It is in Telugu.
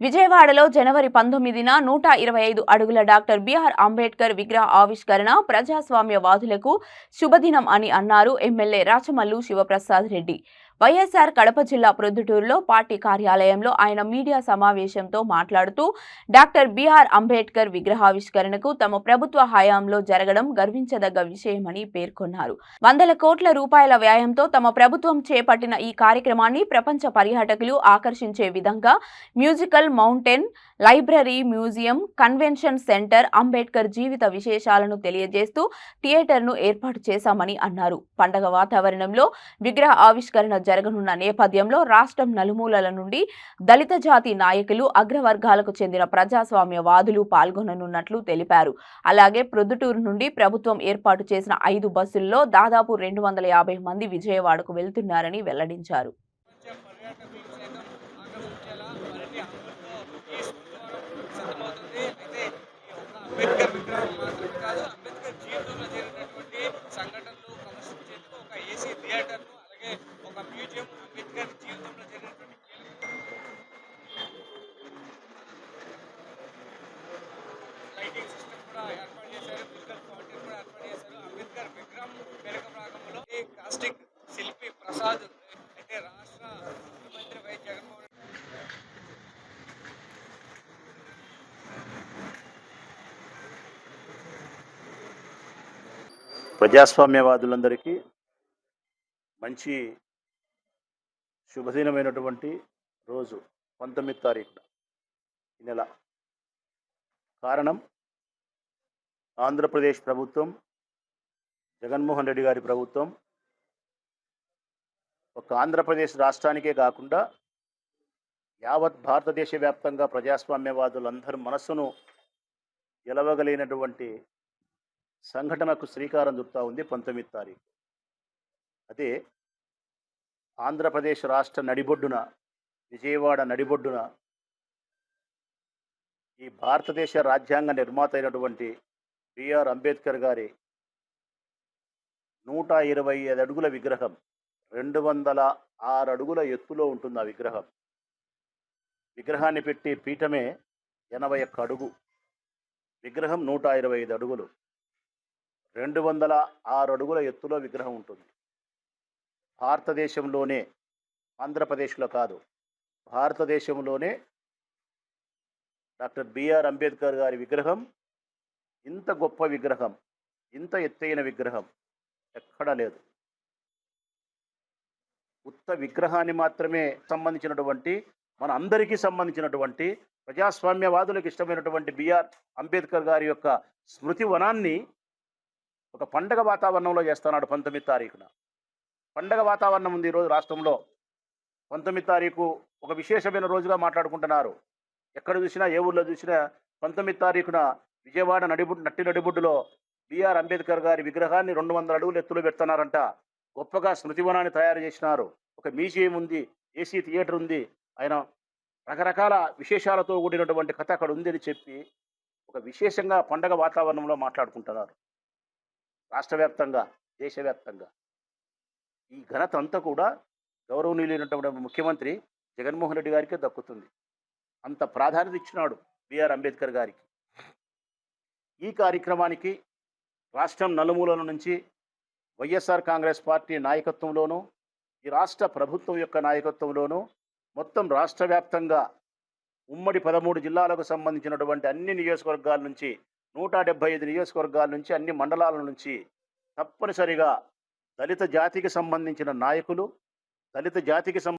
విజయవాడలో జనవరి 19న 125 అడుగుల డాక్టర్ బిఆర్ అంబేద్కర్ విగ్రహ ఆవిష్కరణ ప్రజాస్వామ్యవాదులకు శుభదినం అని అన్నారు ఎమ్మెల్యే రాచమల్లు శివప్రసాద్ రెడ్డి. వైఎస్ఆర్ కడప జిల్లా ప్రొద్దుటూరులో పార్టీ కార్యాలయంలో ఆయన మీడియా సమావేశంతో మాట్లాడుతూ డాక్టర్ బిఆర్ అంబేద్కర్ విగ్రహావిష్కరణకు తమ ప్రభుత్వ హయాంలో జరగడం గర్వించదగ్గ విషయమని పేర్కొన్నారు. వందల కోట్ల రూపాయల వ్యయంతో తమ ప్రభుత్వం చేపట్టిన ఈ కార్యక్రమాన్ని ప్రపంచ పర్యాటకులు ఆకర్షించే విధంగా musical mountain, library, museum, convention centre, Ambedkar జీవిత విశేషాలను తెలియజేస్తూ థియేటర్ను ఏర్పాటు చేశామని అన్నారు. పండగ వాతావరణంలో విగ్రహ ఆవిష్కరణ జరగనున్న నేపథ్యంలో రాష్ట్రం నలుమూలల నుండి దళిత జాతి నాయకులు, అగ్రవర్గాలకు చెందిన ప్రజాస్వామ్యవాదులు పాల్గొననున్నట్లు తెలిపారు. అలాగే ప్రొద్దుటూరు నుండి ప్రభుత్వం ఏర్పాటు చేసిన 5 బస్సుల్లో దాదాపు 250 మంది విజయవాడకు వెళ్తున్నారని వెల్లడించారు. అంబేద్కర్ విగ్రహం మాత్రమే కాదు, అంబేద్కర్ జీవితంలో జరిగినటువంటి సంఘటనలు ప్రదర్శించేందుకు ఒక ఏసీ థియేటర్ను, అలాగే ఒక మ్యూజియం, అంబేద్కర్ జీవితంలో జరిగినటువంటి లైటింగ్ సిస్టమ్ కూడా ఏర్పాటు చేశారు, మ్యూజికల్ ఫౌంటైన్ కూడా ఏర్పాటు చేశారు. అంబేద్కర్ విగ్రహం వెనుక భాగంలో కాస్టింగ్ శిల్పి ప్రసాద్ అయితే రాష్ట్ర ముఖ్యమంత్రి వై జగన్మోహన్ ప్రజాస్వామ్యవాదులందరికీ మంచి శుభదినమైనటువంటి రోజు 19 తారీఖున ఈ నెల. కారణం, ఆంధ్రప్రదేశ్ ప్రభుత్వం, జగన్మోహన్ రెడ్డి గారి ప్రభుత్వం ఒక ఆంధ్రప్రదేశ్ రాష్ట్రానికే కాకుండా యావత్ భారతదేశ వ్యాప్తంగా ప్రజాస్వామ్యవాదులందరూ మనస్సును గెలవగలిగినటువంటి సంఘటనకు శ్రీకారం చుడతా ఉంది 19 తారీఖు. అదే ఆంధ్రప్రదేశ్ రాష్ట్ర నడిబొడ్డున, విజయవాడ నడిబొడ్డున ఈ భారతదేశ రాజ్యాంగ నిర్మాత అయినటువంటి బిఆర్ అంబేద్కర్ గారి 125 అడుగుల విగ్రహం, 206 అడుగుల ఎత్తులో ఉంటుంది ఆ విగ్రహం. విగ్రహాన్ని పెట్టి పీఠమే 81 అడుగు. విగ్రహం 125 అడుగులు, 206 అడుగుల ఎత్తులో విగ్రహం ఉంటుంది. భారతదేశంలోనే, ఆంధ్రప్రదేశ్లో కాదు, భారతదేశంలోనే డాక్టర్ బిఆర్ అంబేద్కర్ గారి విగ్రహం, ఇంత గొప్ప విగ్రహం, ఇంత ఎత్తైన విగ్రహం ఎక్కడా లేదు. ఉత్త విగ్రహాన్ని మాత్రమే సంబంధించినటువంటి, మన అందరికీ సంబంధించినటువంటి, ప్రజాస్వామ్యవాదులకు ఇష్టమైనటువంటి బిఆర్ అంబేద్కర్ గారి యొక్క స్మృతి వనాన్ని ఒక పండగ వాతావరణంలో చేస్తున్నాడు 19 తారీఖున. పండగ వాతావరణం ఉంది ఈరోజు రాష్ట్రంలో. 19 తారీఖు ఒక విశేషమైన రోజుగా మాట్లాడుకుంటున్నారు. ఎక్కడ చూసినా, ఏ ఊళ్ళో చూసినా 19 తారీఖున విజయవాడ నడిబొడ్డులో బిఆర్ అంబేద్కర్ గారి విగ్రహాన్ని 200 అడుగులు ఎత్తులో పెడుతున్నారంట. గొప్పగా స్మృతివనాన్ని తయారు చేసినారు. ఒక మ్యూజియం ఉంది, ఏసీ థియేటర్ ఉంది. ఆయన రకరకాల విశేషాలతో కూడినటువంటి కథ అక్కడ ఉంది అని చెప్పి ఒక విశేషంగా పండగ వాతావరణంలో మాట్లాడుకుంటున్నారు. రాష్ట్ర వ్యాప్తంగా, దేశవ్యాప్తంగా ఈ ఘనత అంతా కూడా గౌరవనీయులైనటువంటి ముఖ్యమంత్రి జగన్మోహన్ రెడ్డి గారికే దక్కుతుంది. అంత ప్రాధాన్యత ఇచ్చినాడు బిఆర్ అంబేద్కర్ గారికి. ఈ కార్యక్రమానికి రాష్ట్రం నలుమూలల నుంచి వైఎస్ఆర్ కాంగ్రెస్ పార్టీ నాయకత్వంలోనూ, ఈ రాష్ట్ర ప్రభుత్వం యొక్క నాయకత్వంలోనూ, మొత్తం రాష్ట్ర వ్యాప్తంగా ఉమ్మడి 13 జిల్లాలకు సంబంధించినటువంటి అన్ని నియోజకవర్గాల నుంచి, 175 నియోజకవర్గాల నుంచి, అన్ని మండలాల నుంచి తప్పనిసరిగా దళిత జాతికి సంబంధించిన నాయకులు, దళిత జాతికి